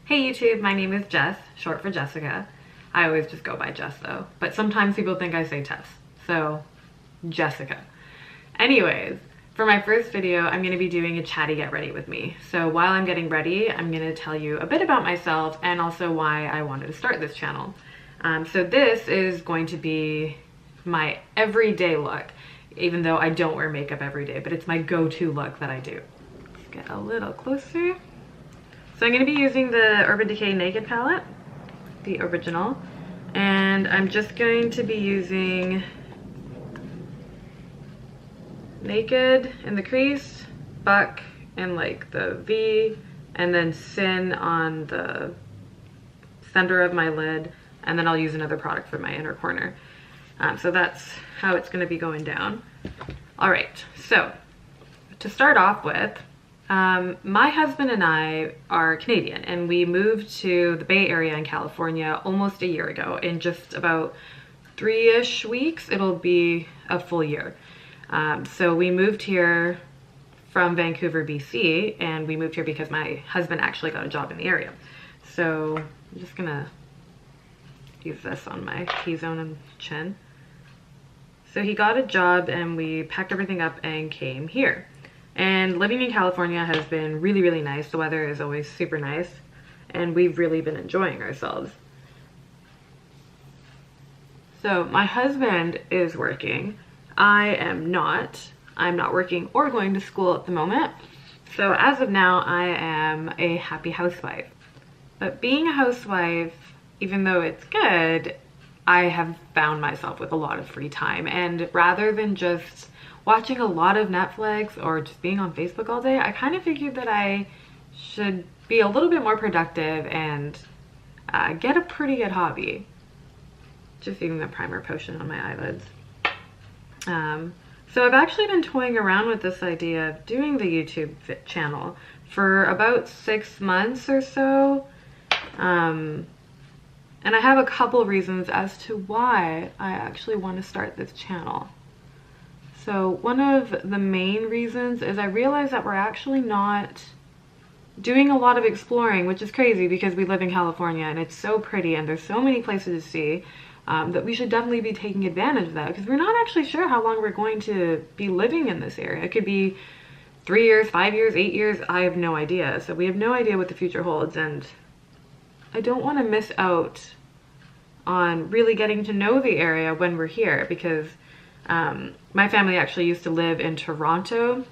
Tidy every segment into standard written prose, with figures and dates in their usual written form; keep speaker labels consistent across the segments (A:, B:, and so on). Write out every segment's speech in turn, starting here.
A: Hey YouTube, my name is Jess, short for Jessica. I always just go by Jess though, but sometimes people think I say Tess, so Jessica. Anyways, for my first video, I'm going to be doing a chatty get ready with me. So while I'm getting ready, I'm going to tell you a bit about myself and also why I wanted to start this channel. So this is going to be my everyday look, even though I don't wear makeup every day, but it's my go-to look that I do. Let's get a little closer. So I'm going to be using the Urban Decay Naked palette, the original, and I'm just going to be using Naked in the crease, Buck in like the V, and then Sin on the center of my lid, and then I'll use another product for my inner corner. So that's how it's going to be going down. All right, so to start off with, my husband and I are Canadian, and we moved to the Bay Area in California almost a year ago. In just about 3-ish weeks, it'll be a full year. So we moved here from Vancouver, BC, and we moved here because my husband actually got a job in the area. So I'm just gonna use this on my T-zone and chin. So he got a job and we packed everything up and came here. And living in California has been really, really nice. The weather is always super nice, and we've really been enjoying ourselves. So my husband is working. I am not. I'm not working or going to school at the moment. So as of now, I am a happy housewife. But being a housewife, even though it's good, I have found myself with a lot of free time. And rather than just watching a lot of Netflix or just being on Facebook all day, I kind of figured that I should be a little bit more productive and get a pretty good hobby. Just using the primer potion on my eyelids. So I've actually been toying around with this idea of doing the YouTube channel for about 6 months or so. And I have a couple reasons as to why I actually want to start this channel. So one of the main reasons is I realize that we're actually not doing a lot of exploring, which is crazy because we live in California and it's so pretty and there's so many places to see, that we should definitely be taking advantage of that, because we're not actually sure how long we're going to be living in this area. It could be 3 years, 5 years, 8 years, I have no idea. So we have no idea what the future holds, and I don't want to miss out on really getting to know the area when we're here, because my family actually used to live in Toronto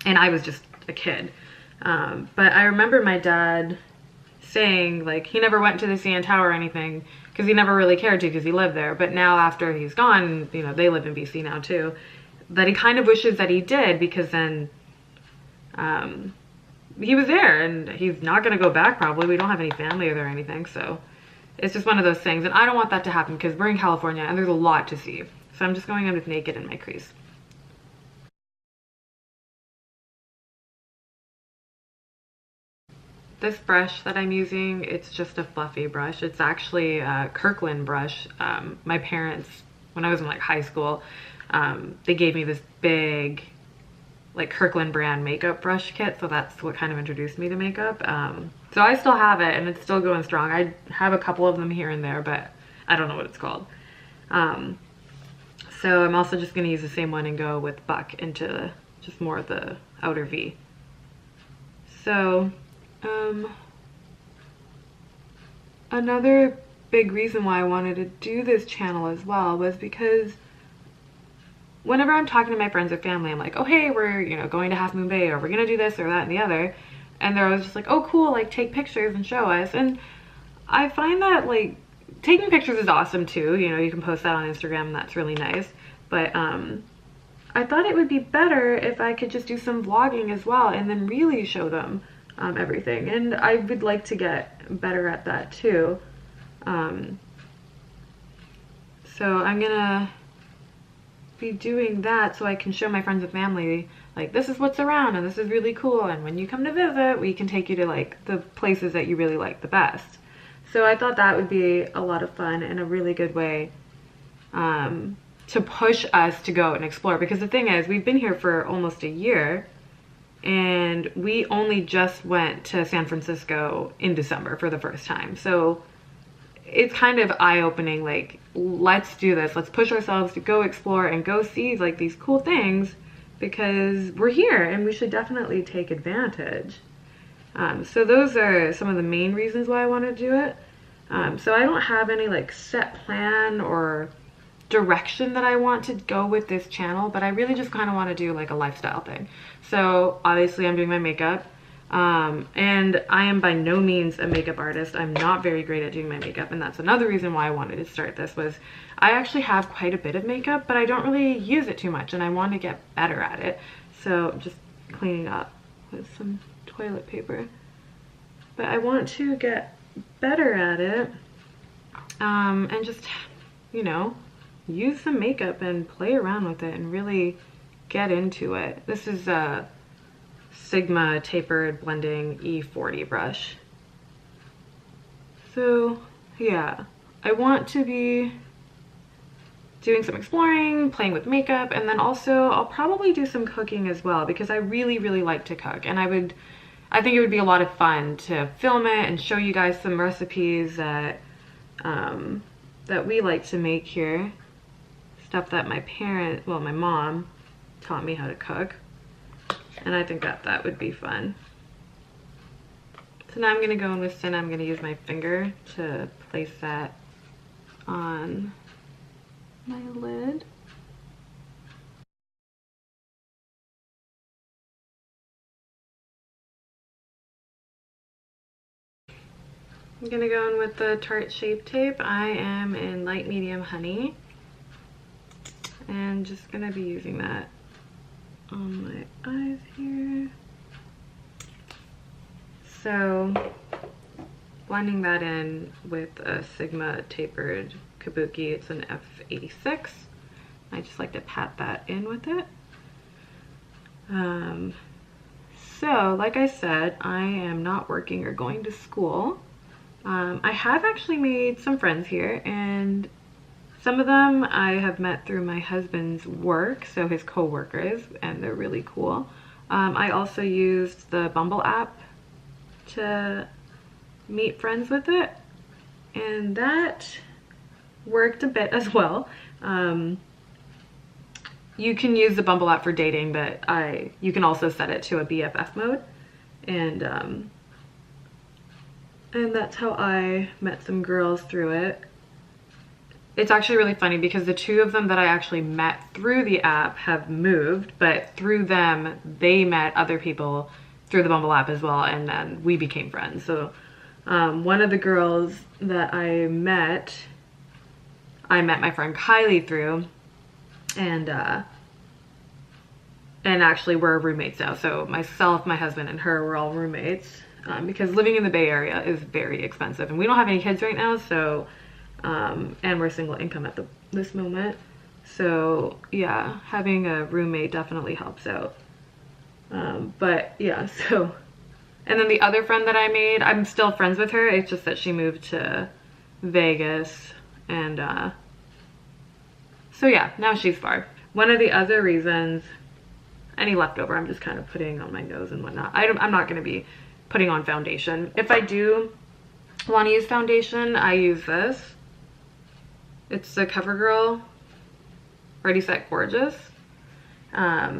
A: and I was just a kid. But I remember my dad saying, like, he never went to the CN Tower or anything because he never really cared to because he lived there. But now after he's gone, you know, they live in BC now too, that he kind of wishes that he did, because then he was there and he's not going to go back probably. We don't have any family there or anything, so it's just one of those things. And I don't want that to happen because we're in California and there's a lot to see. So I'm just going in with Naked in my crease. This brush that I'm using, it's just a fluffy brush. It's actually a Kirkland brush. My parents, when I was in like high school, they gave me this big like Kirkland brand makeup brush kit. So that's what kind of introduced me to makeup. So I still have it and it's still going strong. I have a couple of them here and there, but I don't know what it's called. So I'm also just going to use the same one and go with Buck into just more of the outer V. So another big reason why I wanted to do this channel as well was because whenever I'm talking to my friends or family, I'm like, oh hey, we're, you know, going to Half Moon Bay, or we're gonna do this or that and the other, and they're always just like, oh cool, like take pictures and show us. And I find that like taking pictures is awesome too, you know, you can post that on Instagram and that's really nice, but I thought it would be better if I could just do some vlogging as well and then really show them everything. And I would like to get better at that too. So I'm gonna be doing that so I can show my friends and family, like, this is what's around and this is really cool, and when you come to visit, we can take you to like the places that you really like the best. So I thought that would be a lot of fun and a really good way to push us to go and explore, because the thing is, we've been here for almost a year and we only just went to San Francisco in December for the first time. So it's kind of eye-opening, like, let's do this. Let's push ourselves to go explore and go see like these cool things because we're here and we should definitely take advantage. So those are some of the main reasons why I want to do it. So I don't have any like set plan or direction that I want to go with this channel, but I really just kind of want to do like a lifestyle thing. So obviously I'm doing my makeup, and I am by no means a makeup artist. I'm not very great at doing my makeup, and that's another reason why I wanted to start this. Was I actually have quite a bit of makeup, but I don't really use it too much, and I want to get better at it. So I'm just cleaning up with some toilet paper, but I want to get better at it, and just, you know, use some makeup and play around with it and really get into it. This is a Sigma Tapered Blending E40 brush. So yeah, I want to be doing some exploring, playing with makeup, and then also I'll probably do some cooking as well because I really, really like to cook, and I think it would be a lot of fun to film it and show you guys some recipes that that we like to make here. Stuff that my mom taught me how to cook, and I think that that would be fun. So now I'm gonna go in with Sin. I'm gonna use my finger to place that on my lid. I'm gonna go in with the Tarte Shape Tape. I am in light medium honey, and just gonna be using that on my eyes here. So blending that in with a Sigma Tapered Kabuki. It's an F86. I just like to pat that in with it. So like I said, I am not working or going to school. I have actually made some friends here, and some of them I have met through my husband's work, so his co-workers, and they're really cool. I also used the Bumble app to meet friends with it, and that worked a bit as well. You can use the Bumble app for dating, but you can also set it to a BFF mode, and that's how I met some girls through it. It's actually really funny because the two of them that I actually met through the app have moved, but through them, they met other people through the Bumble app as well, and then we became friends. So one of the girls that I met my friend Kylie through, and actually we're roommates now. So myself, my husband, and her were all roommates, because living in the Bay Area is very expensive, and we don't have any kids right now, so and we're single income at this moment. So yeah, having a roommate definitely helps out. But yeah, so, and then the other friend that I made, I'm still friends with her. It's just that she moved to Vegas, and so yeah, now she's far. One of the other reasons, any leftover, I'm just kind of putting on my nose and whatnot. I'm not going to be putting on foundation. If I do want to use foundation, I use this. It's the CoverGirl Ready Set Gorgeous.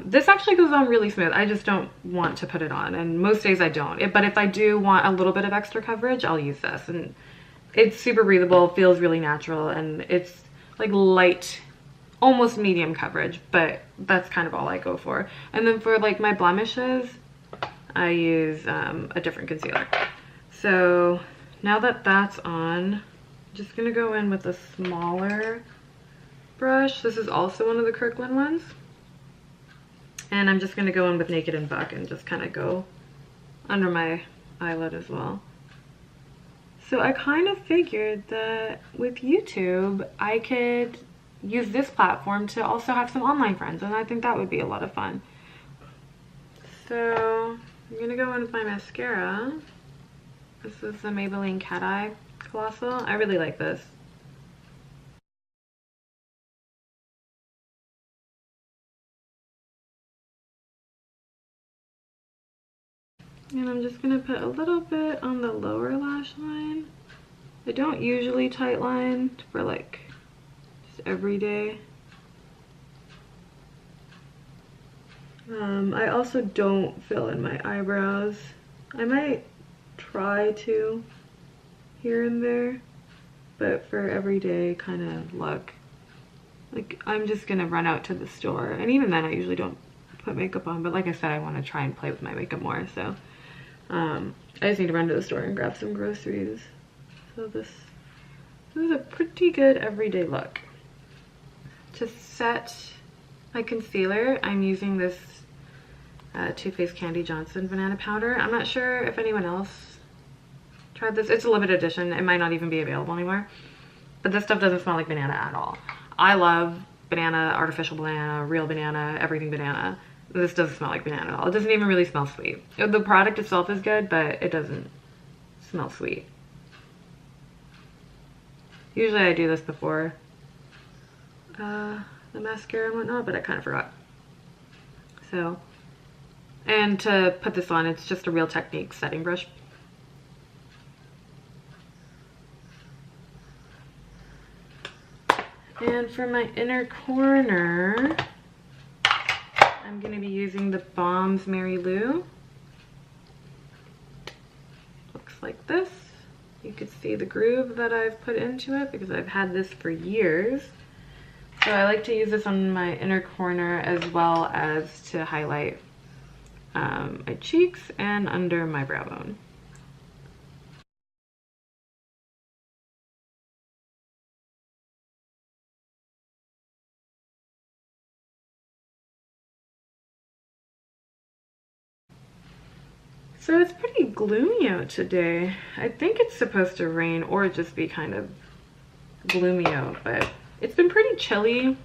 A: This actually goes on really smooth. I just don't want to put it on, and most days I don't. But if I do want a little bit of extra coverage, I'll use this. And it's super breathable, feels really natural, and it's like light, almost medium coverage, but that's kind of all I go for. And then for like my blemishes, I use a different concealer. So now that that's on, I'm just gonna go in with a smaller brush. This is also one of the Kirkland ones. And I'm just gonna go in with Naked and Buck and just kind of go under my eyelid as well. So I kind of figured that with YouTube, I could use this platform to also have some online friends, and I think that would be a lot of fun. So I'm gonna go in with my mascara. This is the Maybelline Cat Eye Colossal. I really like this. I'm just gonna put a little bit on the lower lash line. I don't usually tight line for like just every day. I also don't fill in my eyebrows. I might try to here and there, but for everyday kind of look, like I'm just gonna run out to the store, and even then I usually don't put makeup on, but like I said, I want to try and play with my makeup more, so I just need to run to the store and grab some groceries. So this is a pretty good everyday look. To set my concealer, I'm using this Too Faced Candy Johnson banana powder. I'm not sure if anyone else tried this. It's a limited edition. It might not even be available anymore, but this stuff doesn't smell like banana at all. I love banana, artificial banana, real banana, everything banana. This doesn't smell like banana at all. It doesn't even really smell sweet. The product itself is good, but it doesn't smell sweet. Usually I do this before the mascara and whatnot, but I kind of forgot. So, and to put this on, it's just a Real Technique setting brush. And for my inner corner, I'm going to be using the Bombs Mary Lou. Looks like this. You could see the groove that I've put into it because I've had this for years. So I like to use this on my inner corner as well as to highlight my cheeks and under my brow bone. So it's pretty gloomy out today. I think it's supposed to rain or just be kind of gloomy out, but it's been pretty chilly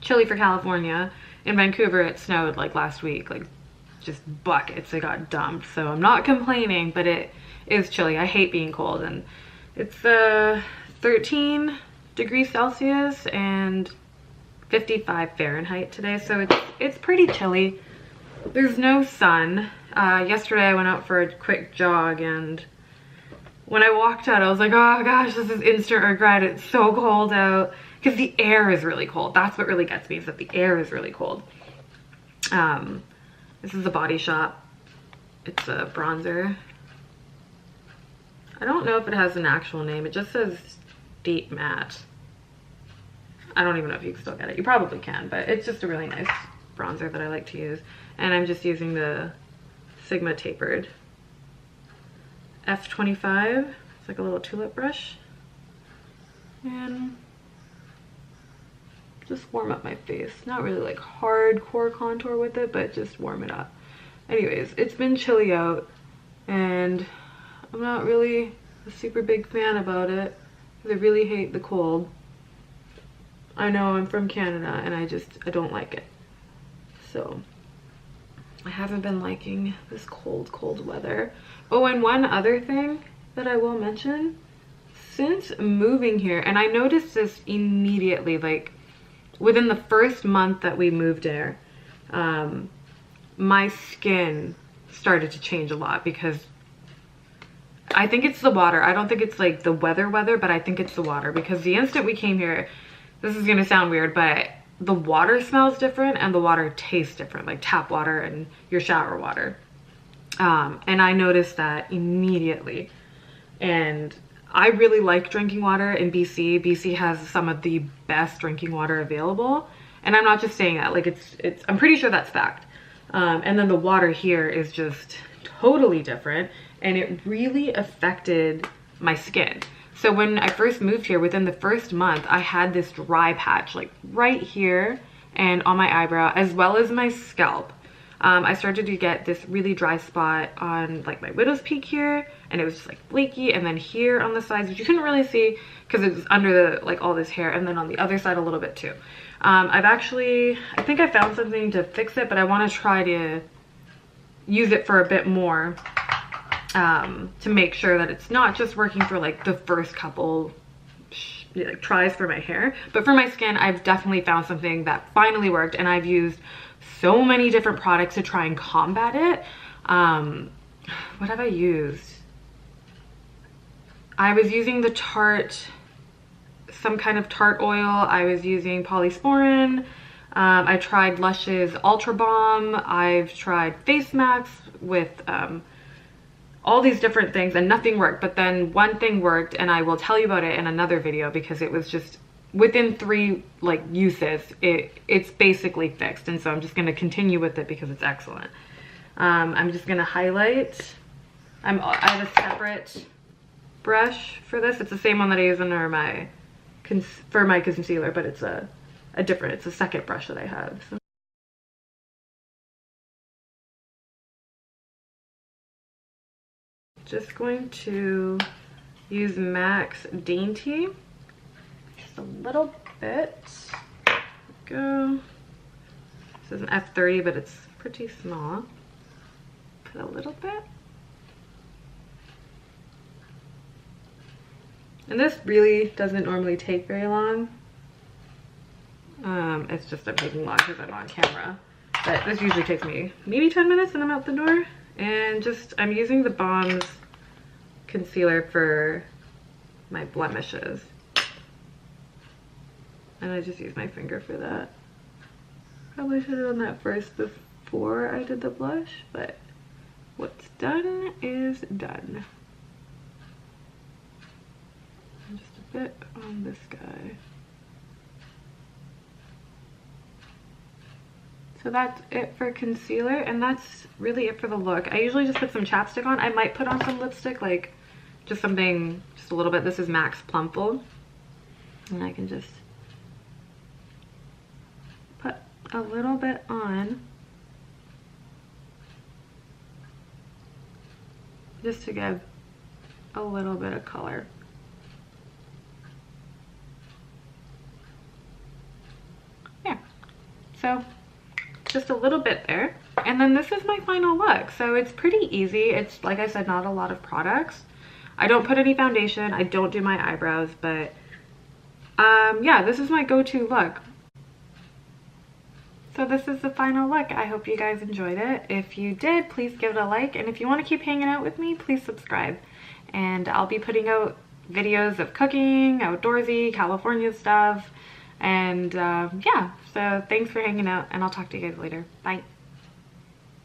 A: for California. In Vancouver, it snowed like last week, like just buckets. It got dumped, so I'm not complaining, but it is chilly. I hate being cold, and it's 13 degrees Celsius and 55 Fahrenheit today, so it's pretty chilly. There's no sun. Yesterday I went out for a quick jog, and when I walked out I was like, oh gosh, this is instant regret. It's so cold out, because the air is really cold. That's what really gets me, is that the air is really cold. This is the Body Shop. It's a bronzer. I don't know if it has an actual name. It just says Deep Matte. I don't even know if you can still get it. You probably can, but it's just a really nice bronzer that I like to use. And I'm just using the Sigma Tapered F25. It's like a little tulip brush. And just warm up my face. Not really like hardcore contour with it, but just warm it up. Anyways, it's been chilly out, and I'm not really a super big fan about it, because I really hate the cold. I know I'm from Canada, and I don't like it. So I haven't been liking this cold weather. Oh, and one other thing that I will mention, since moving here, and I noticed this immediately, like within the first month that we moved there, my skin started to change a lot, because I think it's the water. I don't think it's like the weather, but I think it's the water, because the instant we came here, this is gonna sound weird, but the water smells different and the water tastes different, like tap water and your shower water. And I noticed that immediately. And I really like drinking water in BC. BC has some of the best drinking water available. And I'm not just saying that, like I'm pretty sure that's fact. And then the water here is just totally different, and it really affected my skin. So when I first moved here, within the first month, I had this dry patch like right here and on my eyebrow, as well as my scalp. I started to get this really dry spot on like my widow's peak here, and it was just like flaky, and then here on the sides, which you couldn't really see because it was under the like all this hair, and then on the other side a little bit too. I think I found something to fix it, but I want to try to use it for a bit more to make sure that it's not just working for like the first couple like tries for my hair, but for my skin. I've definitely found something that finally worked, and I've used so many different products to try and combat it. what have I used? I was using the Tarte, some kind of Tarte oil. I was using polysporin. I tried Lush's Ultra Balm. I've tried face masks with all these different things and nothing worked. But then one thing worked, and I will tell you about it in another video because it was just within 3 like uses, it's basically fixed. And so I'm just going to continue with it because it's excellent. I'm just going to highlight. I have a separate brush for this. It's the same one that I use under my concealer, but it's a different, it's a second brush that I have. So. Just going to use MAC's Dainty, just a little bit. There we go. This is an F30, but it's pretty small. Put a little bit. And this really doesn't normally take very long. It's just I'm taking long because I'm on camera. But this usually takes me maybe 10 minutes and I'm out the door. And just, I'm using the Balm's concealer for my blemishes. And I just use my finger for that. Probably should have done that first before I did the blush, but what's done is done. And just a bit on this guy. So that's it for concealer, and that's really it for the look. I usually just put some chapstick on. I might put on some lipstick, like just something, just a little bit. This is MAC's Plumple. And I can just put a little bit on. Just to give a little bit of color. Yeah. So just a little bit there, and then this is my final look. So it's pretty easy. It's, like I said, not a lot of products. I don't put any foundation, I don't do my eyebrows, but yeah, this is my go-to look. So this is the final look. I hope you guys enjoyed it. If you did, please give it a like, and if you want to keep hanging out with me, please subscribe. And I'll be putting out videos of cooking, outdoorsy, California stuff. And yeah, so thanks for hanging out, and I'll talk to you guys later. Bye.